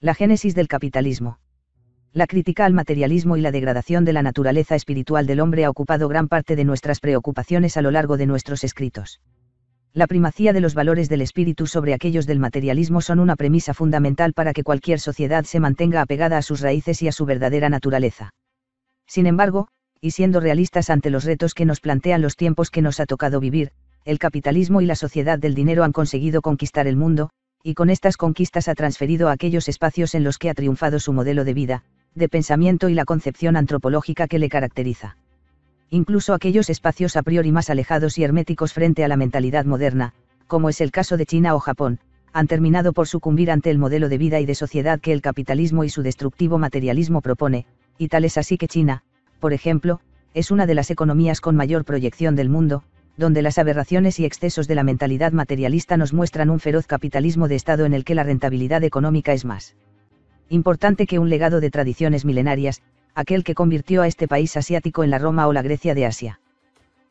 La génesis del capitalismo. La crítica al materialismo y la degradación de la naturaleza espiritual del hombre ha ocupado gran parte de nuestras preocupaciones a lo largo de nuestros escritos. La primacía de los valores del espíritu sobre aquellos del materialismo son una premisa fundamental para que cualquier sociedad se mantenga apegada a sus raíces y a su verdadera naturaleza. Sin embargo, y siendo realistas ante los retos que nos plantean los tiempos que nos ha tocado vivir, el capitalismo y la sociedad del dinero han conseguido conquistar el mundo, y con estas conquistas ha transferido a aquellos espacios en los que ha triunfado su modelo de vida, de pensamiento y la concepción antropológica que le caracteriza. Incluso aquellos espacios a priori más alejados y herméticos frente a la mentalidad moderna, como es el caso de China o Japón, han terminado por sucumbir ante el modelo de vida y de sociedad que el capitalismo y su destructivo materialismo propone, y tal es así que China, por ejemplo, es una de las economías con mayor proyección del mundo, donde las aberraciones y excesos de la mentalidad materialista nos muestran un feroz capitalismo de Estado en el que la rentabilidad económica es más importante que un legado de tradiciones milenarias, aquel que convirtió a este país asiático en la Roma o la Grecia de Asia.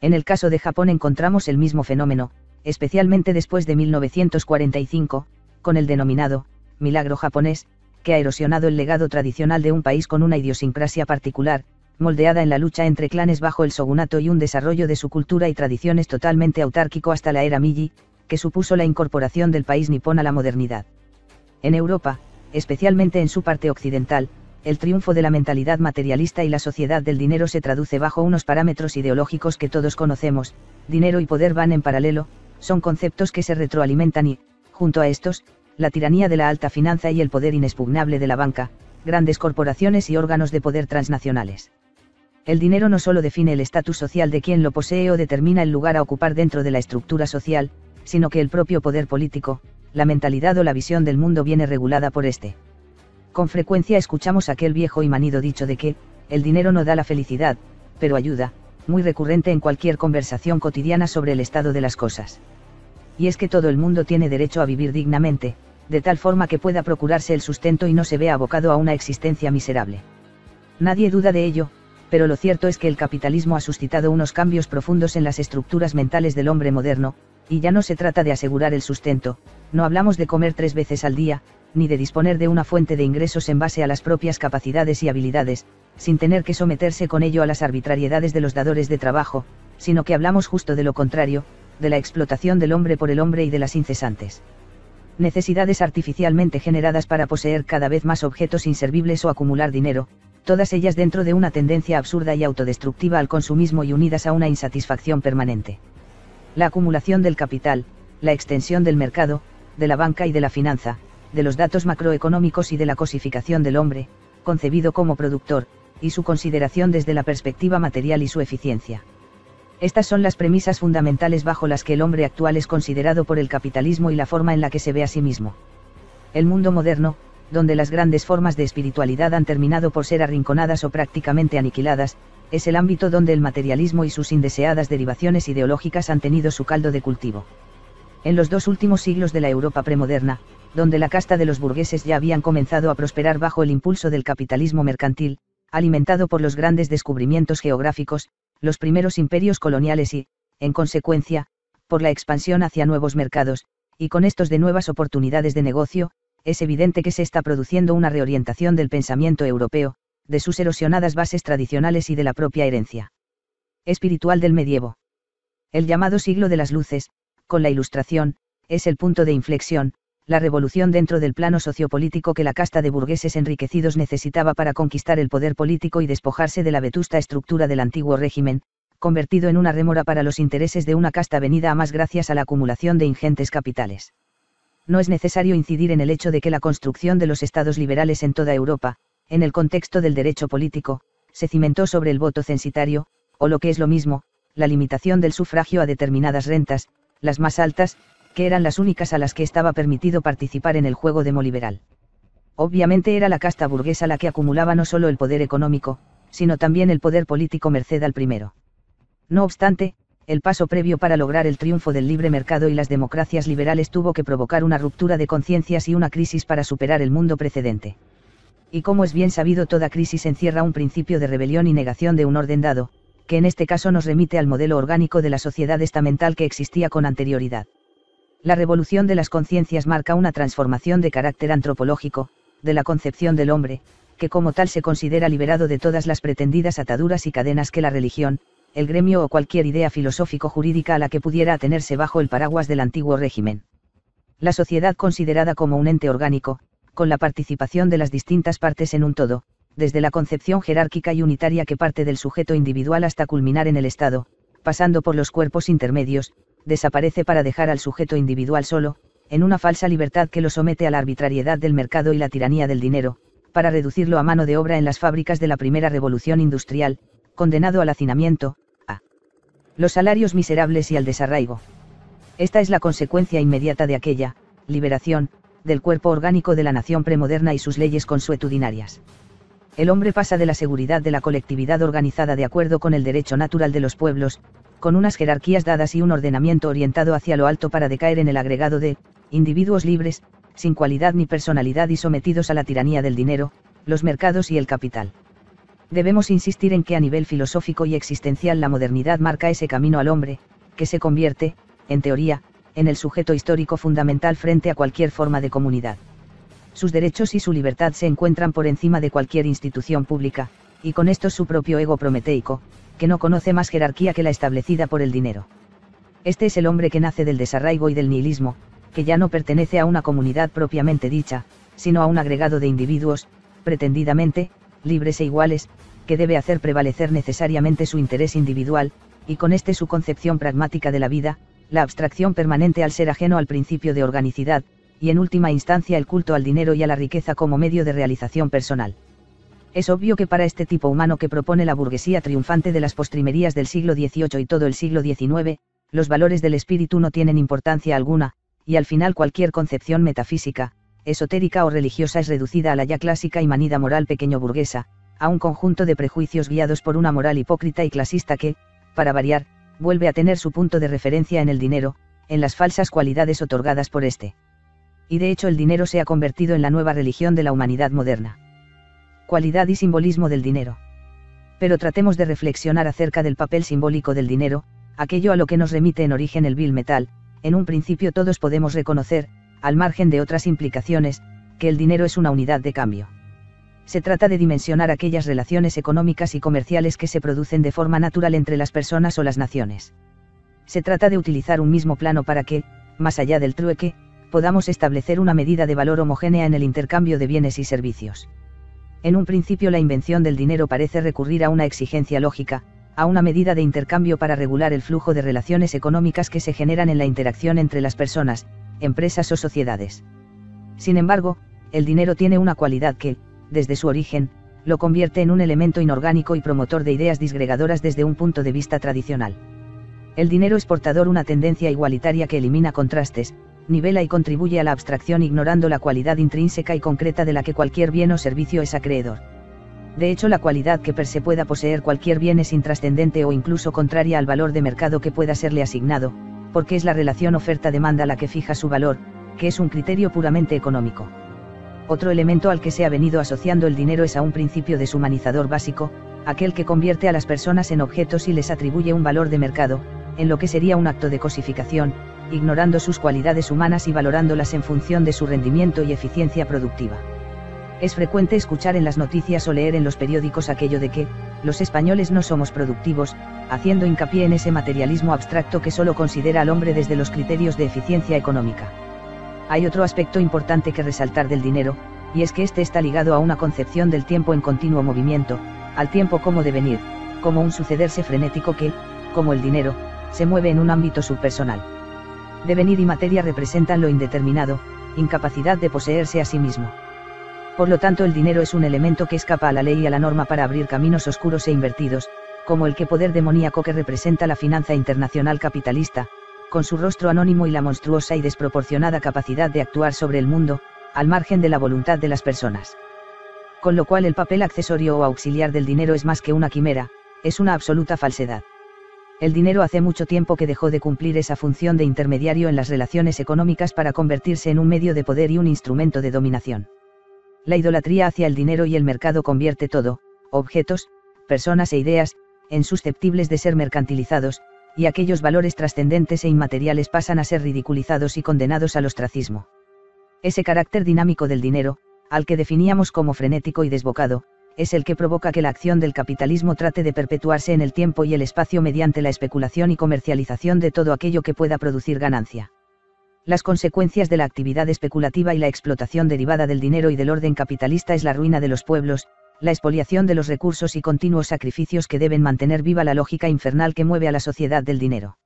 En el caso de Japón encontramos el mismo fenómeno, especialmente después de 1945, con el denominado milagro japonés, que ha erosionado el legado tradicional de un país con una idiosincrasia particular, moldeada en la lucha entre clanes bajo el shogunato y un desarrollo de su cultura y tradiciones totalmente autárquico hasta la era Meiji, que supuso la incorporación del país nipón a la modernidad. En Europa, especialmente en su parte occidental, el triunfo de la mentalidad materialista y la sociedad del dinero se traduce bajo unos parámetros ideológicos que todos conocemos: dinero y poder van en paralelo, son conceptos que se retroalimentan y, junto a estos, la tiranía de la alta finanza y el poder inexpugnable de la banca, grandes corporaciones y órganos de poder transnacionales. El dinero no solo define el estatus social de quien lo posee o determina el lugar a ocupar dentro de la estructura social, sino que el propio poder político, la mentalidad o la visión del mundo viene regulada por este. Con frecuencia escuchamos aquel viejo y manido dicho de que, el dinero no da la felicidad, pero ayuda, muy recurrente en cualquier conversación cotidiana sobre el estado de las cosas. Y es que todo el mundo tiene derecho a vivir dignamente, de tal forma que pueda procurarse el sustento y no se vea abocado a una existencia miserable. Nadie duda de ello, pero lo cierto es que el capitalismo ha suscitado unos cambios profundos en las estructuras mentales del hombre moderno, y ya no se trata de asegurar el sustento, no hablamos de comer 3 veces al día, ni de disponer de una fuente de ingresos en base a las propias capacidades y habilidades, sin tener que someterse con ello a las arbitrariedades de los dadores de trabajo, sino que hablamos justo de lo contrario, de la explotación del hombre por el hombre y de las incesantes necesidades artificialmente generadas para poseer cada vez más objetos inservibles o acumular dinero, todas ellas dentro de una tendencia absurda y autodestructiva al consumismo y unidas a una insatisfacción permanente. La acumulación del capital, la extensión del mercado, de la banca y de la finanza, de los datos macroeconómicos y de la cosificación del hombre, concebido como productor, y su consideración desde la perspectiva material y su eficiencia. Estas son las premisas fundamentales bajo las que el hombre actual es considerado por el capitalismo y la forma en la que se ve a sí mismo. El mundo moderno, donde las grandes formas de espiritualidad han terminado por ser arrinconadas o prácticamente aniquiladas, es el ámbito donde el materialismo y sus indeseadas derivaciones ideológicas han tenido su caldo de cultivo. En los 2 últimos siglos de la Europa premoderna, donde la casta de los burgueses ya habían comenzado a prosperar bajo el impulso del capitalismo mercantil, alimentado por los grandes descubrimientos geográficos, los primeros imperios coloniales y, en consecuencia, por la expansión hacia nuevos mercados, y con estos de nuevas oportunidades de negocio, es evidente que se está produciendo una reorientación del pensamiento europeo, de sus erosionadas bases tradicionales y de la propia herencia espiritual del medievo. El llamado siglo de las luces, con la Ilustración, es el punto de inflexión, la revolución dentro del plano sociopolítico que la casta de burgueses enriquecidos necesitaba para conquistar el poder político y despojarse de la vetusta estructura del antiguo régimen, convertido en una rémora para los intereses de una casta venida a más gracias a la acumulación de ingentes capitales. No es necesario incidir en el hecho de que la construcción de los estados liberales en toda Europa, en el contexto del derecho político, se cimentó sobre el voto censitario, o lo que es lo mismo, la limitación del sufragio a determinadas rentas, las más altas, que eran las únicas a las que estaba permitido participar en el juego demoliberal. Obviamente era la casta burguesa la que acumulaba no solo el poder económico, sino también el poder político merced al primero. No obstante, el paso previo para lograr el triunfo del libre mercado y las democracias liberales tuvo que provocar una ruptura de conciencias y una crisis para superar el mundo precedente. Y como es bien sabido, toda crisis encierra un principio de rebelión y negación de un orden dado, que en este caso nos remite al modelo orgánico de la sociedad estamental que existía con anterioridad. La revolución de las conciencias marca una transformación de carácter antropológico, de la concepción del hombre, que como tal se considera liberado de todas las pretendidas ataduras y cadenas que la religión, el gremio o cualquier idea filosófico-jurídica a la que pudiera atenerse bajo el paraguas del antiguo régimen. La sociedad considerada como un ente orgánico, con la participación de las distintas partes en un todo, desde la concepción jerárquica y unitaria que parte del sujeto individual hasta culminar en el Estado, pasando por los cuerpos intermedios, desaparece para dejar al sujeto individual solo, en una falsa libertad que lo somete a la arbitrariedad del mercado y la tiranía del dinero, para reducirlo a mano de obra en las fábricas de la primera revolución industrial, condenado al hacinamiento, a los salarios miserables y al desarraigo. Esta es la consecuencia inmediata de aquella liberación del cuerpo orgánico de la nación premoderna y sus leyes consuetudinarias. El hombre pasa de la seguridad de la colectividad organizada de acuerdo con el derecho natural de los pueblos, con unas jerarquías dadas y un ordenamiento orientado hacia lo alto para decaer en el agregado de individuos libres, sin cualidad ni personalidad y sometidos a la tiranía del dinero, los mercados y el capital. Debemos insistir en que a nivel filosófico y existencial la modernidad marca ese camino al hombre, que se convierte, en teoría, en el sujeto histórico fundamental frente a cualquier forma de comunidad. Sus derechos y su libertad se encuentran por encima de cualquier institución pública, y con esto su propio ego prometeico, que no conoce más jerarquía que la establecida por el dinero. Este es el hombre que nace del desarraigo y del nihilismo, que ya no pertenece a una comunidad propiamente dicha, sino a un agregado de individuos, pretendidamente, libres e iguales, que debe hacer prevalecer necesariamente su interés individual, y con este su concepción pragmática de la vida, la abstracción permanente al ser ajeno al principio de organicidad, y en última instancia el culto al dinero y a la riqueza como medio de realización personal. Es obvio que para este tipo humano que propone la burguesía triunfante de las postrimerías del siglo XVIII y todo el siglo XIX, los valores del espíritu no tienen importancia alguna, y al final cualquier concepción metafísica, esotérica o religiosa es reducida a la ya clásica y manida moral pequeño burguesa, a un conjunto de prejuicios guiados por una moral hipócrita y clasista que, para variar, vuelve a tener su punto de referencia en el dinero, en las falsas cualidades otorgadas por este. Y de hecho el dinero se ha convertido en la nueva religión de la humanidad moderna. Cualidad y simbolismo del dinero. Pero tratemos de reflexionar acerca del papel simbólico del dinero, aquello a lo que nos remite en origen el bill metal. En un principio todos podemos reconocer, al margen de otras implicaciones, que el dinero es una unidad de cambio. Se trata de dimensionar aquellas relaciones económicas y comerciales que se producen de forma natural entre las personas o las naciones. Se trata de utilizar un mismo plano para que, más allá del trueque, podamos establecer una medida de valor homogénea en el intercambio de bienes y servicios. En un principio la invención del dinero parece recurrir a una exigencia lógica, a una medida de intercambio para regular el flujo de relaciones económicas que se generan en la interacción entre las personas, empresas o sociedades. Sin embargo, el dinero tiene una cualidad que, desde su origen, lo convierte en un elemento inorgánico y promotor de ideas disgregadoras desde un punto de vista tradicional. El dinero es portador una tendencia igualitaria que elimina contrastes, nivela y contribuye a la abstracción ignorando la cualidad intrínseca y concreta de la que cualquier bien o servicio es acreedor. De hecho, la cualidad que per se pueda poseer cualquier bien es intrascendente o incluso contraria al valor de mercado que pueda serle asignado, porque es la relación oferta-demanda la que fija su valor, que es un criterio puramente económico. Otro elemento al que se ha venido asociando el dinero es a un principio deshumanizador básico, aquel que convierte a las personas en objetos y les atribuye un valor de mercado, en lo que sería un acto de cosificación, ignorando sus cualidades humanas y valorándolas en función de su rendimiento y eficiencia productiva. Es frecuente escuchar en las noticias o leer en los periódicos aquello de que, los españoles no somos productivos, haciendo hincapié en ese materialismo abstracto que solo considera al hombre desde los criterios de eficiencia económica. Hay otro aspecto importante que resaltar del dinero, y es que este está ligado a una concepción del tiempo en continuo movimiento, al tiempo como devenir, como un sucederse frenético que, como el dinero, se mueve en un ámbito subpersonal. Devenir y materia representan lo indeterminado, incapacidad de poseerse a sí mismo. Por lo tanto, el dinero es un elemento que escapa a la ley y a la norma para abrir caminos oscuros e invertidos, como el que poder demoníaco que representa la finanza internacional capitalista, con su rostro anónimo y la monstruosa y desproporcionada capacidad de actuar sobre el mundo, al margen de la voluntad de las personas. Con lo cual el papel accesorio o auxiliar del dinero es más que una quimera, es una absoluta falsedad. El dinero hace mucho tiempo que dejó de cumplir esa función de intermediario en las relaciones económicas para convertirse en un medio de poder y un instrumento de dominación. La idolatría hacia el dinero y el mercado convierte todo, objetos, personas e ideas, en susceptibles de ser mercantilizados, y aquellos valores trascendentes e inmateriales pasan a ser ridiculizados y condenados al ostracismo. Ese carácter dinámico del dinero, al que definíamos como frenético y desbocado, es el que provoca que la acción del capitalismo trate de perpetuarse en el tiempo y el espacio mediante la especulación y comercialización de todo aquello que pueda producir ganancia. Las consecuencias de la actividad especulativa y la explotación derivada del dinero y del orden capitalista es la ruina de los pueblos, la expoliación de los recursos y continuos sacrificios que deben mantener viva la lógica infernal que mueve a la sociedad del dinero.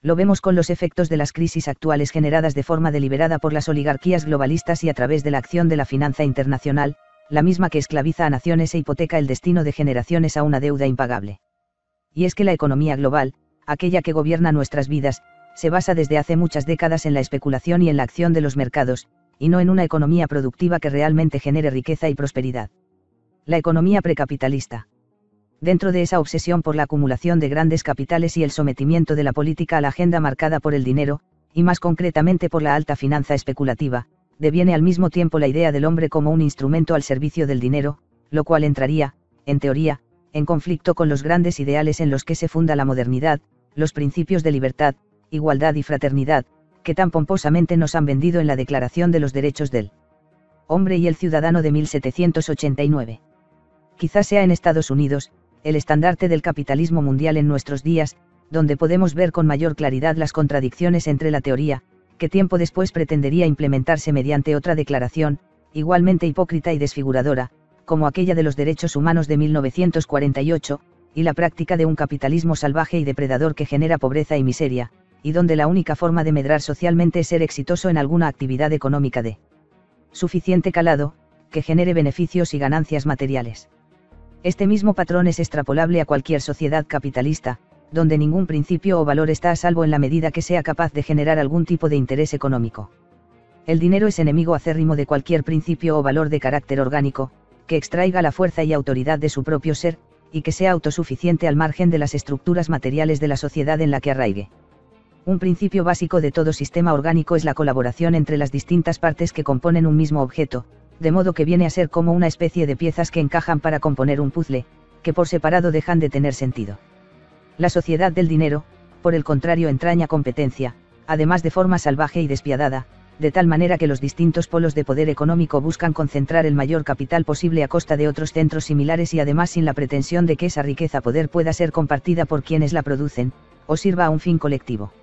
Lo vemos con los efectos de las crisis actuales generadas de forma deliberada por las oligarquías globalistas y a través de la acción de la finanza internacional, la misma que esclaviza a naciones e hipoteca el destino de generaciones a una deuda impagable. Y es que la economía global, aquella que gobierna nuestras vidas, se basa desde hace muchas décadas en la especulación y en la acción de los mercados, y no en una economía productiva que realmente genere riqueza y prosperidad. La economía precapitalista. Dentro de esa obsesión por la acumulación de grandes capitales y el sometimiento de la política a la agenda marcada por el dinero, y más concretamente por la alta finanza especulativa, deviene al mismo tiempo la idea del hombre como un instrumento al servicio del dinero, lo cual entraría, en teoría, en conflicto con los grandes ideales en los que se funda la modernidad, los principios de libertad, igualdad y fraternidad, que tan pomposamente nos han vendido en la Declaración de los Derechos del Hombre y el Ciudadano de 1789. Quizás sea en Estados Unidos, el estandarte del capitalismo mundial en nuestros días, donde podemos ver con mayor claridad las contradicciones entre la teoría, que tiempo después pretendería implementarse mediante otra declaración, igualmente hipócrita y desfiguradora, como aquella de los derechos humanos de 1948, y la práctica de un capitalismo salvaje y depredador que genera pobreza y miseria, y donde la única forma de medrar socialmente es ser exitoso en alguna actividad económica de suficiente calado, que genere beneficios y ganancias materiales. Este mismo patrón es extrapolable a cualquier sociedad capitalista, donde ningún principio o valor está a salvo en la medida que sea capaz de generar algún tipo de interés económico. El dinero es enemigo acérrimo de cualquier principio o valor de carácter orgánico, que extraiga la fuerza y autoridad de su propio ser, y que sea autosuficiente al margen de las estructuras materiales de la sociedad en la que arraigue. Un principio básico de todo sistema orgánico es la colaboración entre las distintas partes que componen un mismo objeto, de modo que viene a ser como una especie de piezas que encajan para componer un puzzle, que por separado dejan de tener sentido. La sociedad del dinero, por el contrario, entraña competencia, además de forma salvaje y despiadada, de tal manera que los distintos polos de poder económico buscan concentrar el mayor capital posible a costa de otros centros similares y además sin la pretensión de que esa riqueza poder pueda ser compartida por quienes la producen, o sirva a un fin colectivo.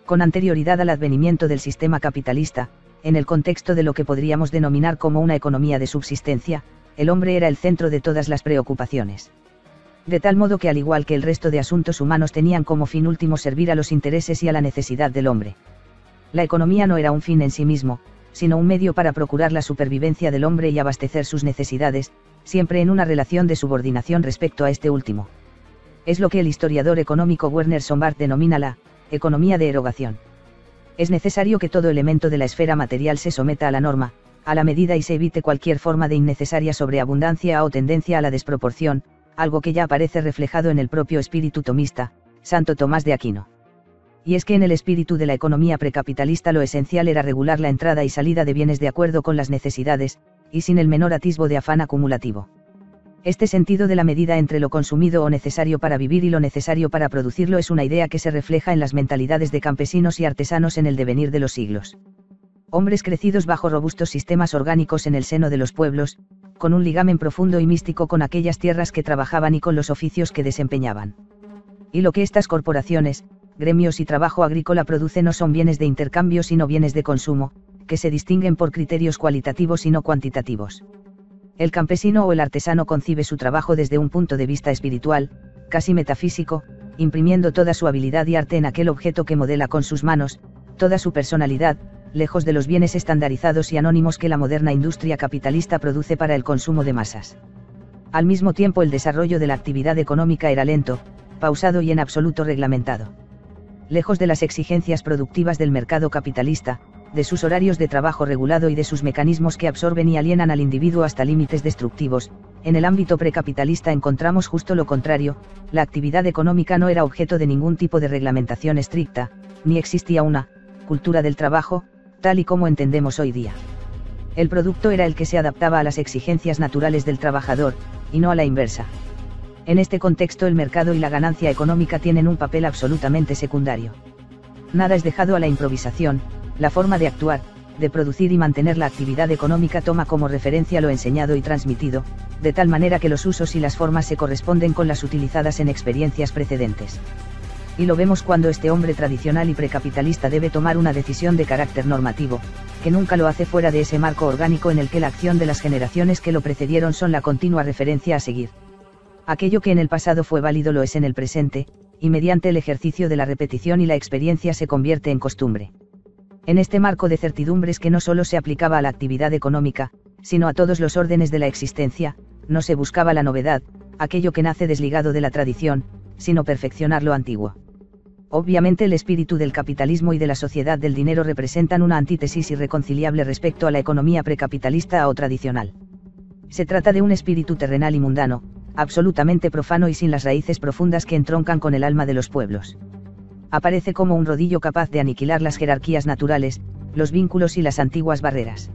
Con anterioridad al advenimiento del sistema capitalista, en el contexto de lo que podríamos denominar como una economía de subsistencia, el hombre era el centro de todas las preocupaciones. De tal modo que al igual que el resto de asuntos humanos tenían como fin último servir a los intereses y a la necesidad del hombre. La economía no era un fin en sí mismo, sino un medio para procurar la supervivencia del hombre y abastecer sus necesidades, siempre en una relación de subordinación respecto a este último. Es lo que el historiador económico Werner Sombart denomina la economía de erogación. Es necesario que todo elemento de la esfera material se someta a la norma, a la medida y se evite cualquier forma de innecesaria sobreabundancia o tendencia a la desproporción, algo que ya aparece reflejado en el propio espíritu tomista, Santo Tomás de Aquino. Y es que en el espíritu de la economía precapitalista lo esencial era regular la entrada y salida de bienes de acuerdo con las necesidades, y sin el menor atisbo de afán acumulativo. Este sentido de la medida entre lo consumido o necesario para vivir y lo necesario para producirlo es una idea que se refleja en las mentalidades de campesinos y artesanos en el devenir de los siglos. Hombres crecidos bajo robustos sistemas orgánicos en el seno de los pueblos, con un ligamen profundo y místico con aquellas tierras que trabajaban y con los oficios que desempeñaban. Y lo que estas corporaciones, gremios y trabajo agrícola producen no son bienes de intercambio sino bienes de consumo, que se distinguen por criterios cualitativos y no cuantitativos. El campesino o el artesano concibe su trabajo desde un punto de vista espiritual, casi metafísico, imprimiendo toda su habilidad y arte en aquel objeto que modela con sus manos, toda su personalidad, lejos de los bienes estandarizados y anónimos que la moderna industria capitalista produce para el consumo de masas. Al mismo tiempo, el desarrollo de la actividad económica era lento, pausado y en absoluto reglamentado. Lejos de las exigencias productivas del mercado capitalista, de sus horarios de trabajo regulado y de sus mecanismos que absorben y alienan al individuo hasta límites destructivos, en el ámbito precapitalista encontramos justo lo contrario, la actividad económica no era objeto de ningún tipo de reglamentación estricta, ni existía una cultura del trabajo, tal y como entendemos hoy día. El producto era el que se adaptaba a las exigencias naturales del trabajador, y no a la inversa. En este contexto el mercado y la ganancia económica tienen un papel absolutamente secundario. Nada es dejado a la improvisación, la forma de actuar, de producir y mantener la actividad económica toma como referencia lo enseñado y transmitido, de tal manera que los usos y las formas se corresponden con las utilizadas en experiencias precedentes. Y lo vemos cuando este hombre tradicional y precapitalista debe tomar una decisión de carácter normativo, que nunca lo hace fuera de ese marco orgánico en el que la acción de las generaciones que lo precedieron son la continua referencia a seguir. Aquello que en el pasado fue válido lo es en el presente, y mediante el ejercicio de la repetición y la experiencia se convierte en costumbre. En este marco de certidumbres que no solo se aplicaba a la actividad económica, sino a todos los órdenes de la existencia, no se buscaba la novedad, aquello que nace desligado de la tradición, sino perfeccionar lo antiguo. Obviamente el espíritu del capitalismo y de la sociedad del dinero representan una antítesis irreconciliable respecto a la economía precapitalista o tradicional. Se trata de un espíritu terrenal y mundano, absolutamente profano y sin las raíces profundas que entroncan con el alma de los pueblos. Aparece como un rodillo capaz de aniquilar las jerarquías naturales, los vínculos y las antiguas barreras.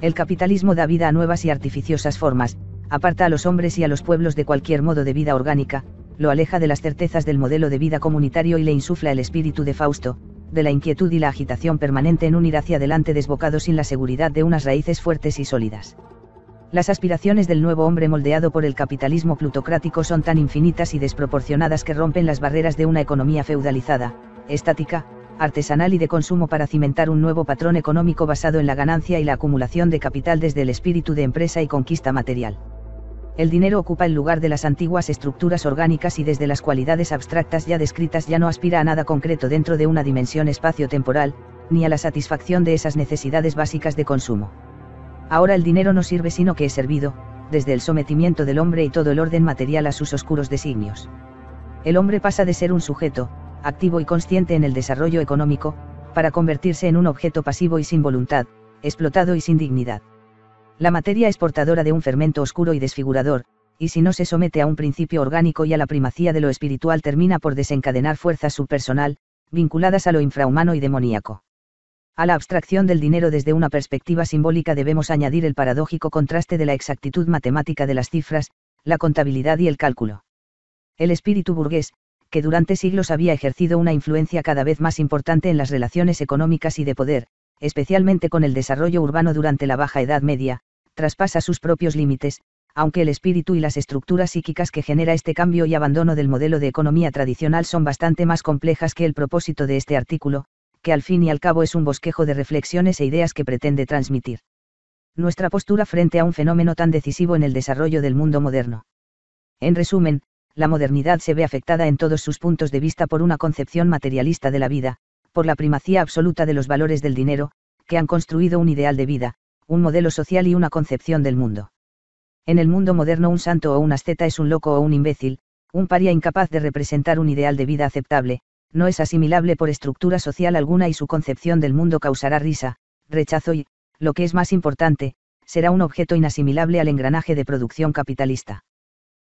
El capitalismo da vida a nuevas y artificiosas formas, aparta a los hombres y a los pueblos de cualquier modo de vida orgánica, lo aleja de las certezas del modelo de vida comunitario y le insufla el espíritu de Fausto, de la inquietud y la agitación permanente en un ir hacia adelante desbocado sin la seguridad de unas raíces fuertes y sólidas. Las aspiraciones del nuevo hombre moldeado por el capitalismo plutocrático son tan infinitas y desproporcionadas que rompen las barreras de una economía feudalizada, estática, artesanal y de consumo para cimentar un nuevo patrón económico basado en la ganancia y la acumulación de capital desde el espíritu de empresa y conquista material. El dinero ocupa el lugar de las antiguas estructuras orgánicas y desde las cualidades abstractas ya descritas ya no aspira a nada concreto dentro de una dimensión espacio-temporal, ni a la satisfacción de esas necesidades básicas de consumo. Ahora el dinero no sirve sino que es servido, desde el sometimiento del hombre y todo el orden material a sus oscuros designios. El hombre pasa de ser un sujeto, activo y consciente en el desarrollo económico, para convertirse en un objeto pasivo y sin voluntad, explotado y sin dignidad. La materia es portadora de un fermento oscuro y desfigurador, y si no se somete a un principio orgánico y a la primacía de lo espiritual termina por desencadenar fuerzas subpersonal, vinculadas a lo infrahumano y demoníaco. A la abstracción del dinero desde una perspectiva simbólica debemos añadir el paradójico contraste de la exactitud matemática de las cifras, la contabilidad y el cálculo. El espíritu burgués, que durante siglos había ejercido una influencia cada vez más importante en las relaciones económicas y de poder, especialmente con el desarrollo urbano durante la Baja Edad Media, traspasa sus propios límites, aunque el espíritu y las estructuras psíquicas que genera este cambio y abandono del modelo de economía tradicional son bastante más complejas que el propósito de este artículo, que al fin y al cabo es un bosquejo de reflexiones e ideas que pretende transmitir nuestra postura frente a un fenómeno tan decisivo en el desarrollo del mundo moderno. En resumen, la modernidad se ve afectada en todos sus puntos de vista por una concepción materialista de la vida, por la primacía absoluta de los valores del dinero, que han construido un ideal de vida, un modelo social y una concepción del mundo. En el mundo moderno un santo o un asceta es un loco o un imbécil, un paria incapaz de representar un ideal de vida aceptable, no es asimilable por estructura social alguna y su concepción del mundo causará risa, rechazo y, lo que es más importante, será un objeto inasimilable al engranaje de producción capitalista.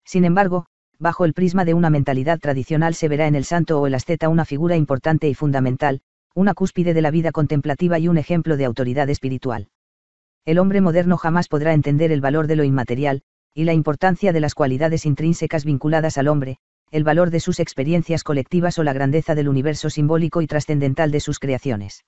Sin embargo, bajo el prisma de una mentalidad tradicional se verá en el santo o el asceta una figura importante y fundamental, una cúspide de la vida contemplativa y un ejemplo de autoridad espiritual. El hombre moderno jamás podrá entender el valor de lo inmaterial, y la importancia de las cualidades intrínsecas vinculadas al hombre, el valor de sus experiencias colectivas o la grandeza del universo simbólico y trascendental de sus creaciones.